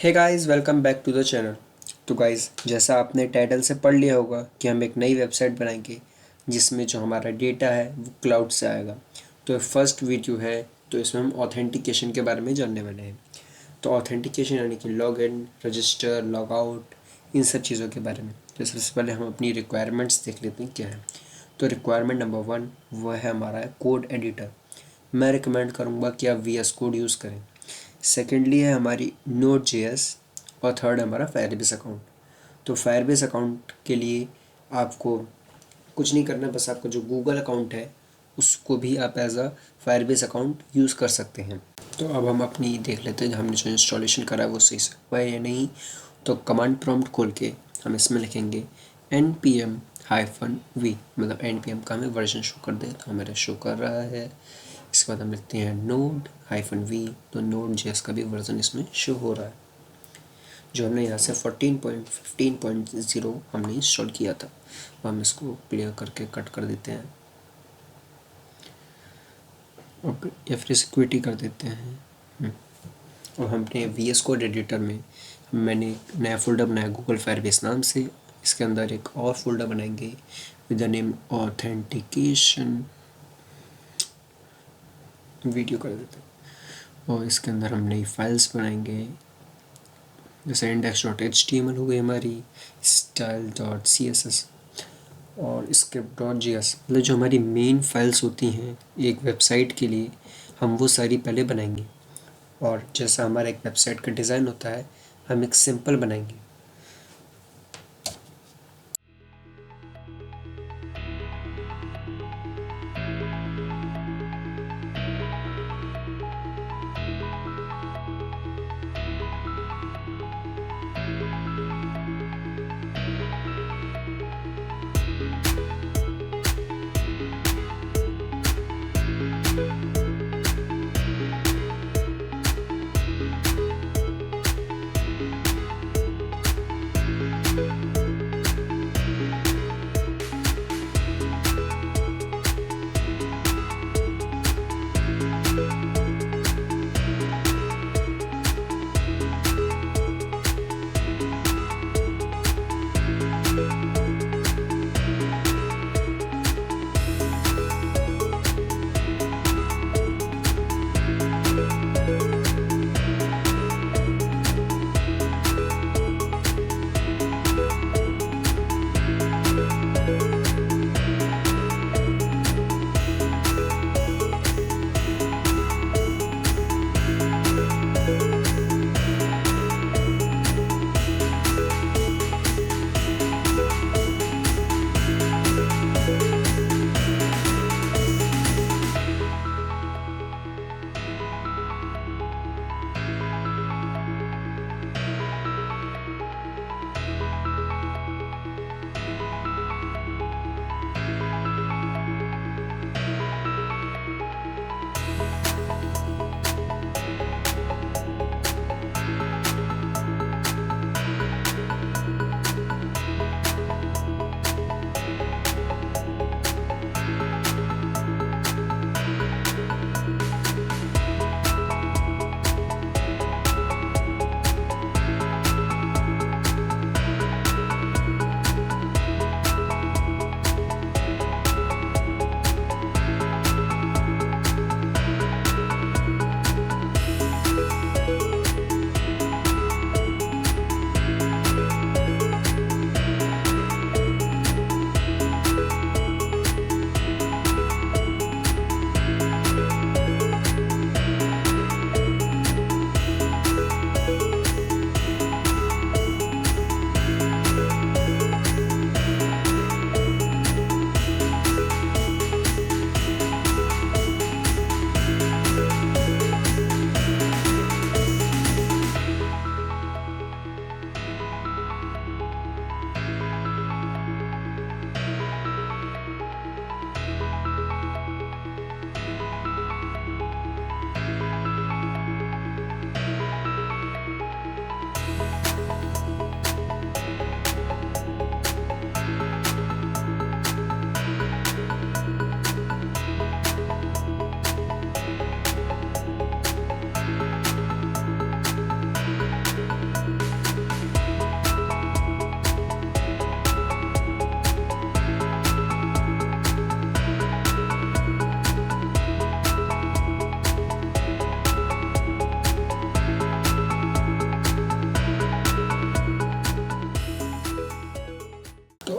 Hey guys, welcome back to the channel. तो guys, जैसा आपने टाइटल से पढ़ लिया होगा कि हम एक नई वेबसाइट बनाएंगे जिसमें जो हमारा डेटा है वो क्लाउड से आएगा। तो फर्स्ट वीडियो है, तो इसमें हम ऑथेंटिकेशन के बारे में जानने वाले हैं। तो ऑथेंटिकेशन यानी कि log in, register, log out, इन सब चीज़ों के बारे में। तो सबसे पहले हम अपनी रिक्वायरमेंट्स देख लेते हैं क्या है। तो रिक्वायरमेंट नंबर 1 वो है हमारा कोड एडिटर। मैं रिकमेंड करूँगा कि आप वी एस कोड यूज़ करें। सेकेंडली है हमारी नोड जेएस और थर्ड है हमारा फायरबेस अकाउंट। तो फायरबेस अकाउंट के लिए आपको कुछ नहीं करना, बस आपका जो गूगल अकाउंट है उसको भी आप as a Firebase account use कर सकते हैं। तो अब हम अपनी देख लेते हैं हमने जो इंस्टॉलेशन करा है वो सही से हुआ है या नहीं। तो कमांड प्रॉम्प्ट खोल के हम इसमें लिखेंगे npm-v, मतलब npm का हमें वर्जन शो कर दे, तो हमारा शो कर रहा है। इसके बाद हम लिखते हैं node-v, तो नोड जेएस का भी वर्जन इसमें शो हो रहा है। जो हमने यहाँ से 14.15.0 हमने इंस्टॉल किया था, तो हम इसको क्लियर करके कट कर देते हैं और या फिर सिक्योरिटी कर देते हैं। और हमने वी एस कोड एडिटर में मैंने एक नया फोल्डर बनाया गूगल फायरबेस नाम से। इसके अंदर एक और फोल्डर बनाएंगे with the name authentication, video कर देते हैं। और इसके अंदर हम नई फाइल्स बनाएंगे, जैसे index.html हो गई हमारी, style.css और script.js, मतलब जो हमारी मेन फाइल्स होती हैं एक वेबसाइट के लिए, हम वो सारी पहले बनाएंगे। और जैसा हमारा एक वेबसाइट का डिज़ाइन होता है, हम एक सिंपल बनाएंगे।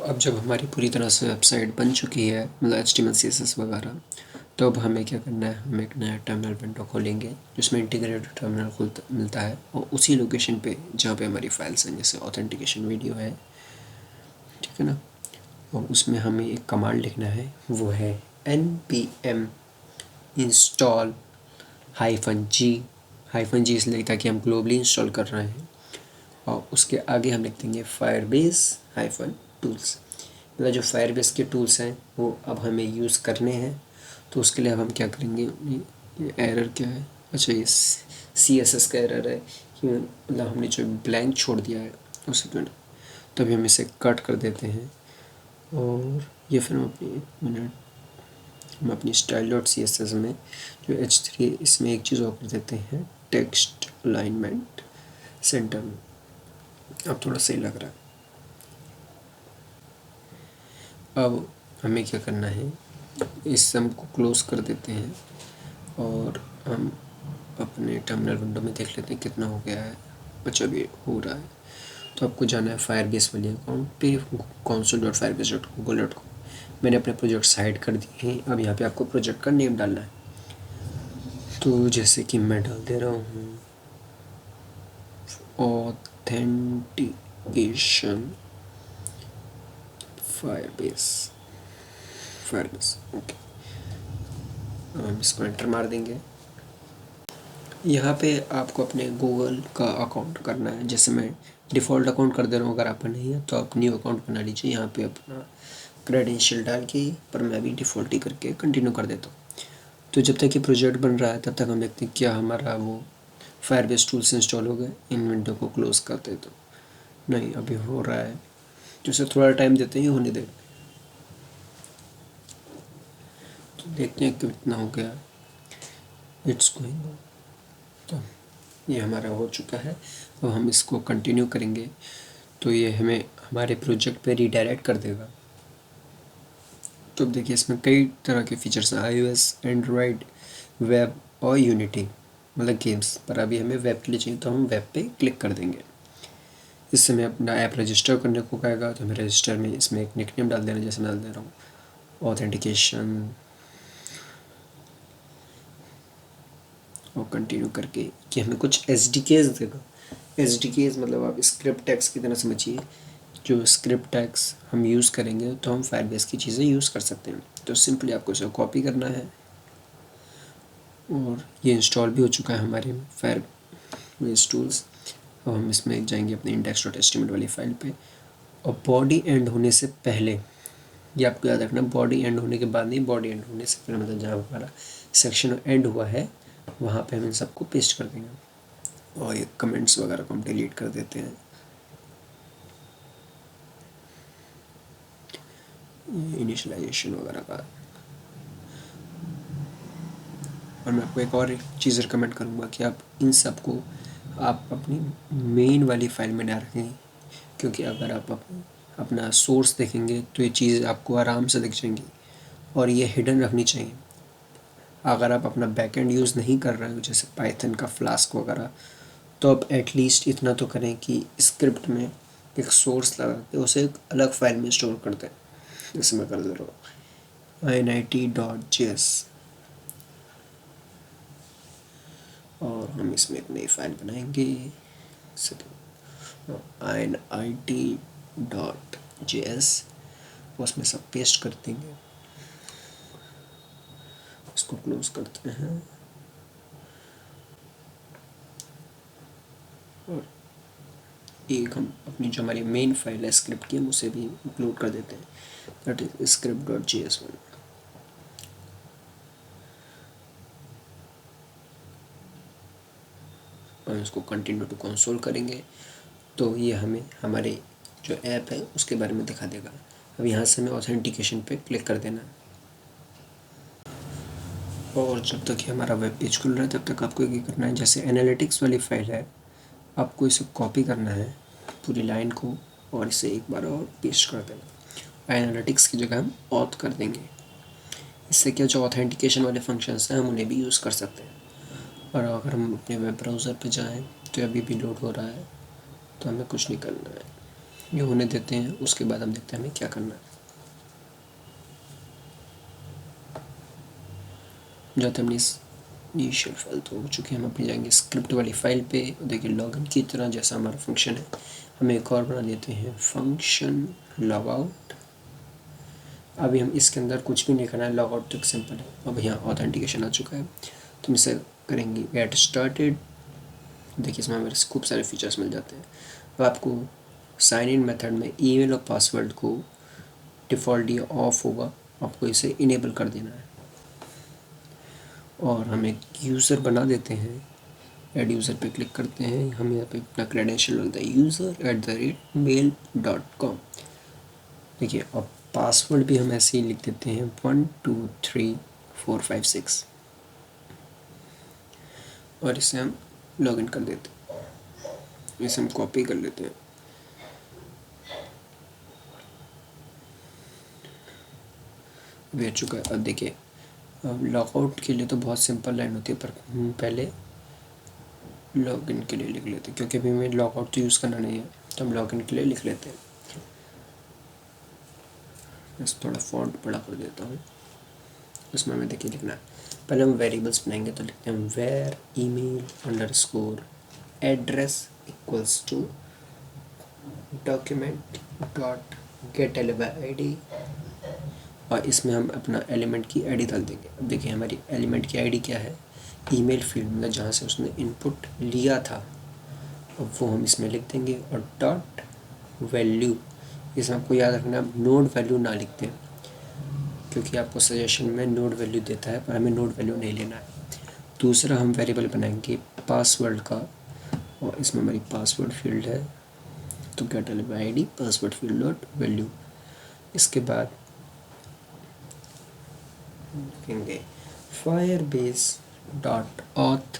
अब जब हमारी पूरी तरह से वेबसाइट बन चुकी है, मतलब HTML CSS वगैरह, तो अब हमें क्या करना है, हम एक नया टर्मिनल विंडो खोलेंगे जिसमें इंटीग्रेटेड टर्मिनल खुलता मिलता है, और उसी लोकेशन पे जहाँ पे हमारी फाइल्स हैं, जैसे ऑथेंटिकेशन वीडियो है, ठीक है ना। और उसमें हमें एक कमांड लिखना है, वो है npm install -g इसलिए ताकि हम ग्लोबली इंस्टॉल कर रहे हैं, और उसके आगे हम लिख देंगे फायरबेस -tools। मतलब जो फायरबेस के टूल्स हैं वो अब हमें यूज़ करने हैं। तो उसके लिए अब हम क्या करेंगे, ये एरर क्या है, अच्छा ये CSS का एरर है कि मतलब हमने जो ब्लैंक छोड़ दिया है उस सेकेंड, तभी हम इसे कट कर देते हैं। और ये फिर हम अपनी एक मिनट हम अपनी style.css में जो H3 इसमें एक चीज़ और कर देते हैं, टेक्स्ट अलाइनमेंट सेंटर में। अब थोड़ा सही लग रहा है। अब हमें क्या करना है, इस सम को क्लोज कर देते हैं और हम अपने टर्मिनल विंडो में देख लेते हैं कितना हो गया है। अच्छा भी हो रहा है। तो आपको जाना है फायरबेस वाले अकाउंट पे, console.firebase.google.com। मैंने अपने प्रोजेक्ट हाइड कर दिए हैं। अब यहाँ पे आपको प्रोजेक्ट का नेम डालना है। तो जैसे कि मैं डाल दे रहा हूँ ऑथेंटिकेशन फायरबेस ओके। हम इसको एंटर मार देंगे। यहाँ पे आपको अपने गूगल का अकाउंट करना है। जैसे मैं डिफ़ॉल्ट अकाउंट कर दे रहा हूँ, अगर आपका नहीं है तो आप न्यू अकाउंट बना लीजिए यहाँ पे अपना क्रेडेंशियल डाल के, पर मैं अभी डिफ़ॉल्ट ही करके कंटिन्यू कर देता हूँ। तो जब तक ये प्रोजेक्ट बन रहा है तब तक हम देखते हैं क्या हमारा वो फायरबेस टूल्स इंस्टॉल हो गए। इन विंडो को क्लोज़ करते तो नहीं, अभी हो रहा है, जैसे थोड़ा टाइम देते हैं, होने दें। तो देखते हैं कितना हो गया। It's going. तो ये हमारा हो चुका है। अब हम इसको कंटिन्यू करेंगे तो ये हमें हमारे प्रोजेक्ट पे रीडायरेक्ट कर देगा। तो अब देखिए इसमें कई तरह के फीचर्स हैं, iOS, एंड्रॉयड, वेब और यूनिटी, मतलब गेम्स। पर अभी हमें वेब के लिए चाहिए तो हम वेब पे क्लिक कर देंगे। इससे मैं अपना ऐप रजिस्टर करने को कहेगा, तो हमें रजिस्टर में इसमें एक निकनेम डाल देना, जैसे मैं डाल दे रहा हूँ ऑथेंटिकेशन, और कंटिन्यू करके कि हमें कुछ SDKs देगा। SDKs मतलब आप स्क्रिप्ट टैग्स की तरह समझिए। जो स्क्रिप्ट टैग्स हम यूज़ करेंगे तो हम फायरबेस की चीज़ें यूज़ कर सकते हैं। तो सिंपली आपको इसे कॉपी करना है, और ये इंस्टॉल भी हो चुका है हमारे फायरबेस टूल्स। अब हम इसमें जाएंगे अपने index.html वाली फाइल पे, और बॉडी एंड होने से पहले, ये आपको याद रखना, बॉडी एंड होने के बाद नहीं, बॉडी एंड होने से पहले, मतलब जहाँ हमारा सेक्शन एंड हुआ है वहाँ पे हम इन सबको पेस्ट कर देंगे। और ये कमेंट्स वगैरह को हम डिलीट कर देते हैं, इनिशियलाइजेशन वगैरह का। और मैं आपको एक और चीज़ रिकमेंड करूँगा कि आप इन सब को आप अपनी मेन वाली फाइल में ना रखें, क्योंकि अगर आप अपना सोर्स देखेंगे तो ये चीज़ आपको आराम से दिख जाएंगी, और ये हिडन रखनी चाहिए। अगर आप अपना बैकएंड यूज़ नहीं कर रहे हो, जैसे पाइथन का फ्लास्क वगैरह, तो आप एटलीस्ट इतना तो करें कि स्क्रिप्ट में एक सोर्स लगा के उसे एक अलग फाइल में स्टोर कर दें। जैसे मैं कर दे रहा हूँ init.js, और हम इसमें एक नई फाइल बनाएंगे, init.js, उसमें सब पेस्ट कर देंगे। इसको क्लोज करते हैं, और एक हम अपनी जो हमारी मेन फाइल है स्क्रिप्ट की, हम उसे भी इंक्लूड कर देते हैं, दैट इज script.js1। हम इसको कंटिन्यू टू कंसोल करेंगे तो ये हमें हमारे जो ऐप है उसके बारे में दिखा देगा। अब यहाँ से हमें ऑथेंटिकेशन पे क्लिक कर देना है, और जब तक ये हमारा वेब पेज खुल रहा है तब तक आपको ये करना है, जैसे एनालिटिक्स वाली फाइल है, आपको इसे कॉपी करना है पूरी लाइन को, और इसे एक बार और पेस्ट कर देना। एनालिटिक्स की जगह हम ऑथ कर देंगे। इससे क्या, जो ऑथेंटिकेशन वाले फंक्शंस हैं हम उन्हें भी यूज़ कर सकते हैं। और अगर हम अपने वेब ब्राउज़र पे जाएं तो अभी भी लोड हो रहा है, तो हमें कुछ नहीं करना है। ये होने देते हैं। उसके बाद हम देखते हैं हमें क्या करना है। जाते हमने इस इनिशियल फाइल तो हो चुकी है, हम अपनी जाएंगे स्क्रिप्ट वाली फाइल पे। देखिए लॉगिन की तरह जैसा हमारा फंक्शन है, हमें एक और बना लेते हैं फंक्शन लॉगआउट। अभी हम इसके अंदर कुछ भी नहीं करना है, लॉगआउट तक सिंपल है। अब यहाँ ऑथेंटिकेशन आ चुका है, तो हम इसे करेंगे गेट स्टार्टेड। देखिए इसमें हमारे खूब सारे फीचर्स मिल जाते हैं। अब आपको साइन इन मेथड में ईमेल और पासवर्ड को डिफ़ॉल्ट ये ऑफ होगा, आपको इसे इनेबल कर देना है। और हम एक यूज़र बना देते हैं, ऐड यूज़र पे क्लिक करते हैं। हम यहाँ पे अपना क्रेडेंशियल लगता है user@mail.com। देखिए अब पासवर्ड भी हम ऐसे ही लिख देते हैं 123456 और इसे हम लॉगिन कर देते हैं। इसे हम कॉपी कर लेते हैं। भेज चुका है। अब देखिए अब लॉगआउट के लिए तो बहुत सिंपल लाइन होती है, पर पहले लॉगिन के लिए लिख लेते हैं, क्योंकि अभी हमें लॉगआउट तो यूज़ करना नहीं है, तो हम लॉगिन के लिए लिख लेते हैं। बस थोड़ा फॉन्ट बड़ा कर देता हूँ। इसमें हमें देखिए लिखना है, पहले हम वेरिएबल्स बनाएंगे तो लिखते हैं var email underscore address equals to document dot get element, और इसमें हम अपना एलिमेंट की आईडी डाल देंगे। अब देखिए हमारी एलिमेंट की आईडी क्या है, ईमेल फील्ड में जहाँ से उसने इनपुट लिया था, अब वो हम इसमें लिख देंगे। और डॉट वैल्यू, इसमें आपको याद रखना नोड वैल्यू ना लिखते हैं, क्योंकि आपको सजेशन में नोड वैल्यू देता है, पर हमें नोड वैल्यू नहीं लेना है। दूसरा हम वेरिएबल बनाएंगे पासवर्ड का, और इसमें हमारी पासवर्ड फील्ड है, तो get ID password field dot value. इसके बाद लिखेंगे Firebase dot auth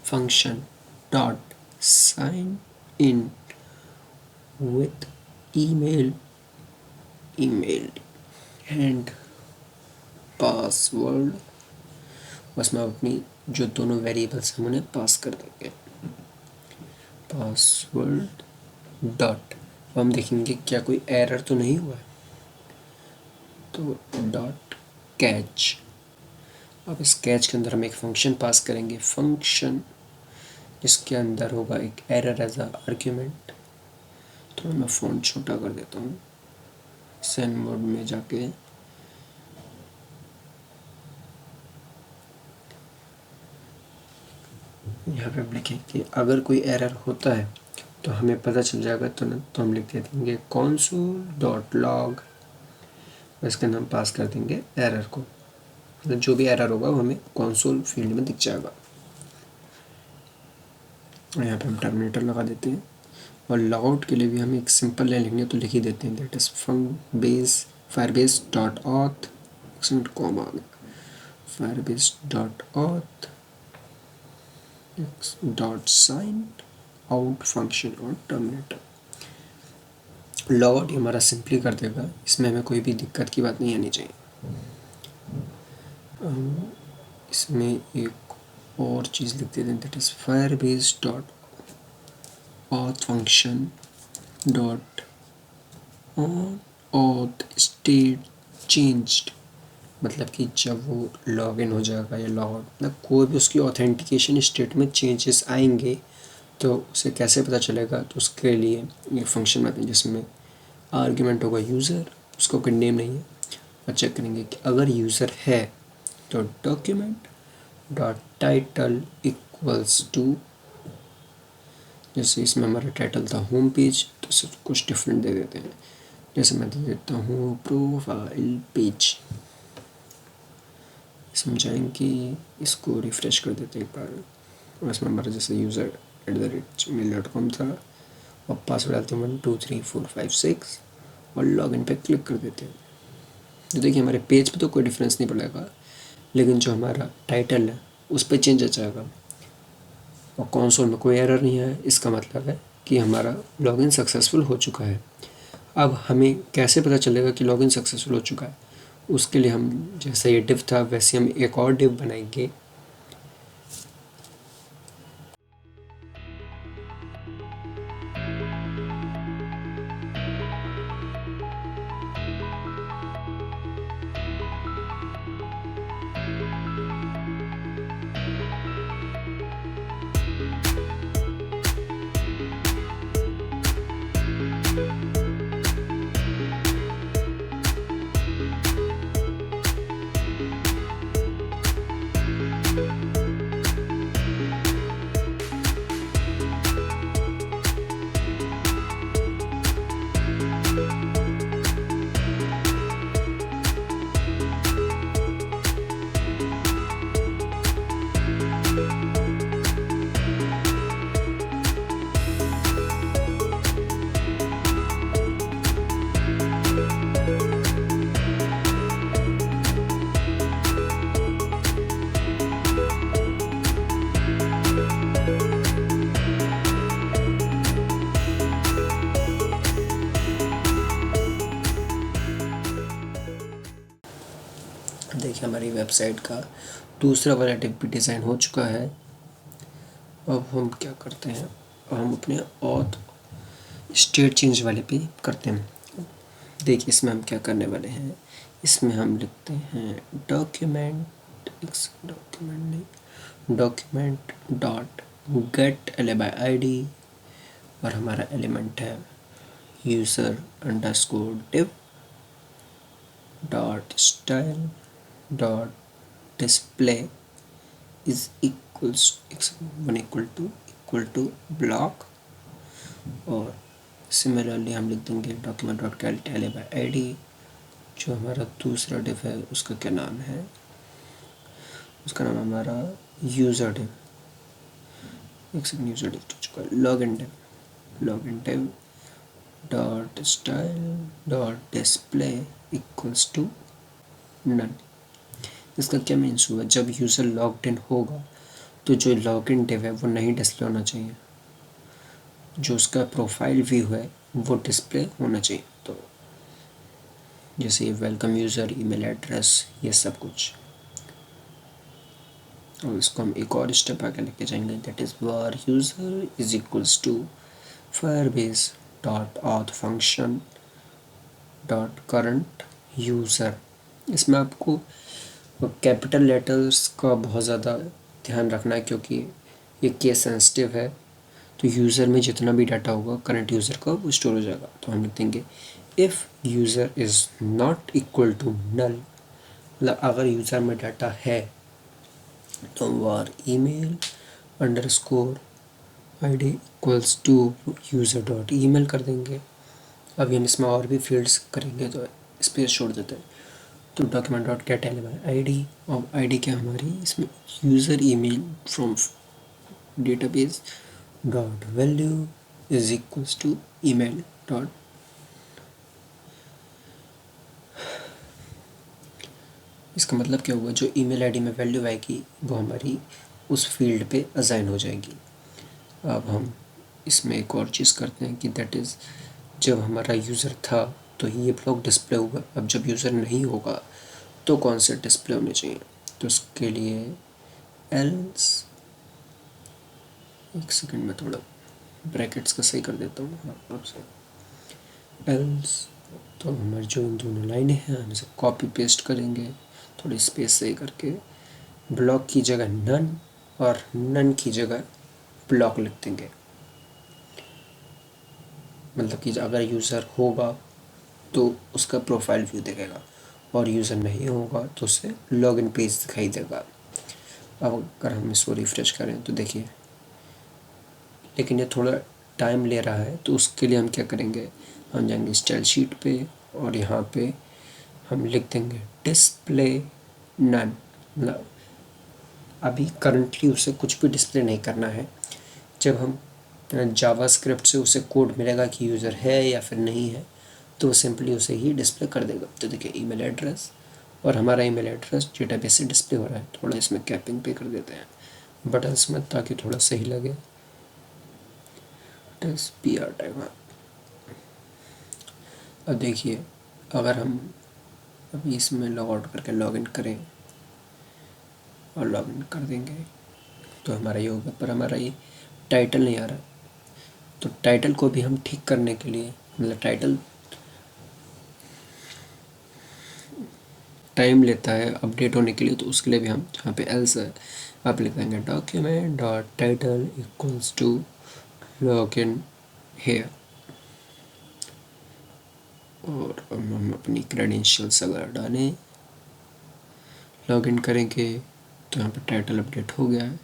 function dot sign in with email and password. बस मैं अपनी जो दोनों वेरिएबल्स हम उन्हें पास कर देंगे। पासवर्ड डॉट, हम देखेंगे क्या कोई एरर तो नहीं हुआ है, तो डॉट कैच। अब इस कैच के अंदर हम एक फंक्शन पास करेंगे, फंक्शन जिसके अंदर होगा एक एरर एज अ आर्ग्यूमेंट। तो मैं फ़ॉन्ट छोटा कर देता हूँ, सेंड मोड में जाके यहाँ पे हम लिखें कि अगर कोई एरर होता है तो हमें पता चल जाएगा तुरंत, तो हम लिख देंगे console.log। इसके अंदर हम पास कर देंगे एरर को, मतलब जो भी एरर होगा वो हमें कंसोल फील्ड में दिख जाएगा। और यहाँ पे हम टर्मिनेटर लगा देते हैं। और लॉगआउट के लिए भी हमें एक सिंपल लाइन लिखनी है, तो लिख ही देते हैं that is Firebase dot auth comma Firebase dot auth dot sign out function और टर्मिनेटर। लॉगआउट हमारा सिंपली कर देगा, इसमें हमें कोई भी दिक्कत की बात नहीं आनी चाहिए। इसमें एक और चीज़ लिख देते हैं that is Firebase dot auth function dot on auth state changed, मतलब कि जब वो लॉगिन हो जाएगा या लॉग आउट, मतलब कोई भी उसकी ऑथेंटिकेशन स्टेट में चेंजेस आएंगे तो उसे कैसे पता चलेगा, तो उसके लिए ये फंक्शन बनाते हैं जिसमें आर्ग्यूमेंट होगा यूज़र, उसको कोई नेम नहीं है, और चेक करेंगे कि अगर यूज़र है तो document dot title equals to, जैसे इसमें हमारा टाइटल था होम पेज, तो सिर्फ कुछ डिफरेंट दे देते हैं, जैसे मैं दे देता हूँ प्रोफाइल पेज। समझाएंगे, इसको रिफ़्रेश कर देते हैं एक बार, और इसमें हमारा जैसे user@mail.com था, और पासवर्ड डालते हैं 123456 और लॉगिन पे क्लिक कर देते हैं। तो देखिए हमारे पेज पे तो कोई डिफरेंस नहीं पड़ेगा, लेकिन जो हमारा टाइटल है उस पर चेंज आ जाएगा, और कंसोल में कोई एरर नहीं है। इसका मतलब है कि हमारा लॉगिन सक्सेसफुल हो चुका है। अब हमें कैसे पता चलेगा कि लॉगिन सक्सेसफुल हो चुका है, उसके लिए हम जैसे ये डिव था वैसे हम एक और डिव बनाएंगे। देखिए हमारी वेबसाइट का दूसरा वाला डिव भी डिज़ाइन हो चुका है। अब हम क्या करते हैं, हम अपने ऑथ स्टेट चेंज वाले पे करते हैं। देखिए इसमें हम क्या करने वाले हैं, इसमें हम लिखते हैं document dot get LABY ID और हमारा एलिमेंट है user_div dot style dot display is equal to block. और सिमिलरली हम लिख देंगे document dot get LABY ID। जो हमारा दूसरा डिव है उसका क्या नाम है, उसका नाम हमारा यूज़र डिव तो चुका है login div dot style dot display equals to none. इसका क्या मीन्स हुआ, जब यूज़र लॉग्ड इन होगा तो जो लॉगिन डिव है वो नहीं डिस्प्ले होना चाहिए, जो उसका प्रोफाइल व्यू है वो डिस्प्ले होना चाहिए। तो जैसे वेलकम यूज़र, ईमेल एड्रेस, ये सब कुछ। और इसको हम एक और स्टेप आगे लेके जाएंगे, that is var user is equals to Firebase dot auth function dot current user. इसमें आपको कैपिटल लेटर्स का बहुत ज़्यादा ध्यान रखना है क्योंकि ये केस सेंसिटिव है। तो यूज़र में जितना भी डाटा होगा करंट यूज़र का वो स्टोर हो जाएगा। तो हम लिख देंगे if user is not equal to null, मतलब अगर यूज़र में डाटा है तो हम var email underscore ID equals to user dot email कर देंगे। अभी हम इसमें और भी फील्ड्स करेंगे तो स्पेस छोड़ देते हैं। तो document dot get LABY ID और ID क्या हमारी इसमें user email from database dot value is equals to email dot. इसका मतलब क्या हुआ, जो ईमेल आईडी में वैल्यू आएगी वो हमारी उस फील्ड पे असाइन हो जाएगी। अब हम इसमें एक और चीज़ करते हैं कि दैट इज़ जब हमारा यूज़र था तो ये ब्लॉक डिस्प्ले होगा, अब जब यूज़र नहीं होगा तो कौन से डिस्प्ले होने चाहिए। तो उसके लिए एल्स, एक सेकंड में थोड़ा ब्रैकेट्स का सही कर देता हूँ। हाँ आपसे एल्स, तो हमारी जो इन दोनों लाइनें हैं हम इसे कॉपी पेस्ट करेंगे थोड़ी स्पेस सही करके, ब्लॉक की जगह नन और नन की जगह ब्लॉक लिख देंगे। मतलब कि अगर यूज़र होगा तो उसका प्रोफाइल व्यू दिखेगा और यूज़र नहीं होगा तो उसे लॉगिन पेज दिखाई देगा। अब अगर हम इसको रिफ्रेश करें तो देखिए, लेकिन ये थोड़ा टाइम ले रहा है तो उसके लिए हम क्या करेंगे, हम जाएंगे स्टाइल शीट पे और यहाँ पे हम लिख देंगे डिस्प्ले नन। मतलब अभी करंटली उसे कुछ भी डिस्प्ले नहीं करना है। जब हम जावास्क्रिप्ट से उसे कोड मिलेगा कि यूज़र है या फिर नहीं है तो सिंपली उसे ही डिस्प्ले कर देगा। तो देखिए ईमेल एड्रेस और हमारा ईमेल एड्रेस डेटाबेस से डिस्प्ले हो रहा है। थोड़ा इसमें कैपिंग पे कर देते हैं बटन्स में ताकि थोड़ा सही लगे। PR type. अब देखिए अगर हम अभी इसमें लॉग आउट करके लॉगिन करें और लॉगिन कर देंगे तो हमारा ये होगा, पर हमारा ये टाइटल नहीं आ रहा। तो टाइटल को भी हम ठीक करने के लिए, मतलब टाइटल टाइम लेता है अपडेट होने के लिए, तो उसके लिए भी हम यहाँ पे एल्स है आप लिख देंगे document dot title equals to login here. और हम अपनी क्रेडेंशियल्स अगर डालें लॉगिन करेंगे तो यहाँ पे टाइटल अपडेट हो गया है।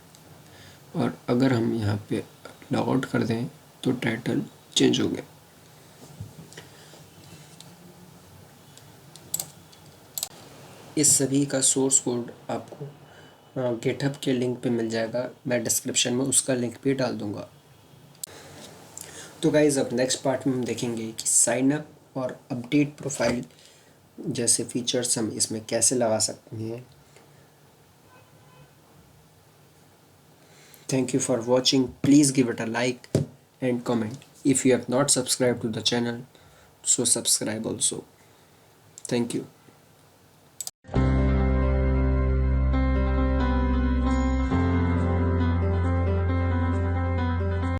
और अगर हम यहाँ पे लॉग आउट कर दें तो टाइटल चेंज हो गया। इस सभी का सोर्स कोड आपको गिटहब के लिंक पे मिल जाएगा, मैं डिस्क्रिप्शन में उसका लिंक भी डाल दूँगा। तो गाइज़ अब नेक्स्ट पार्ट में हम देखेंगे कि साइन अप और अपडेट प्रोफाइल जैसे फीचर्स हम इसमें कैसे लगा सकते हैं। Thank you for watching. Please give it a like and comment. If you have not subscribed to the channel, so subscribe also. Thank you.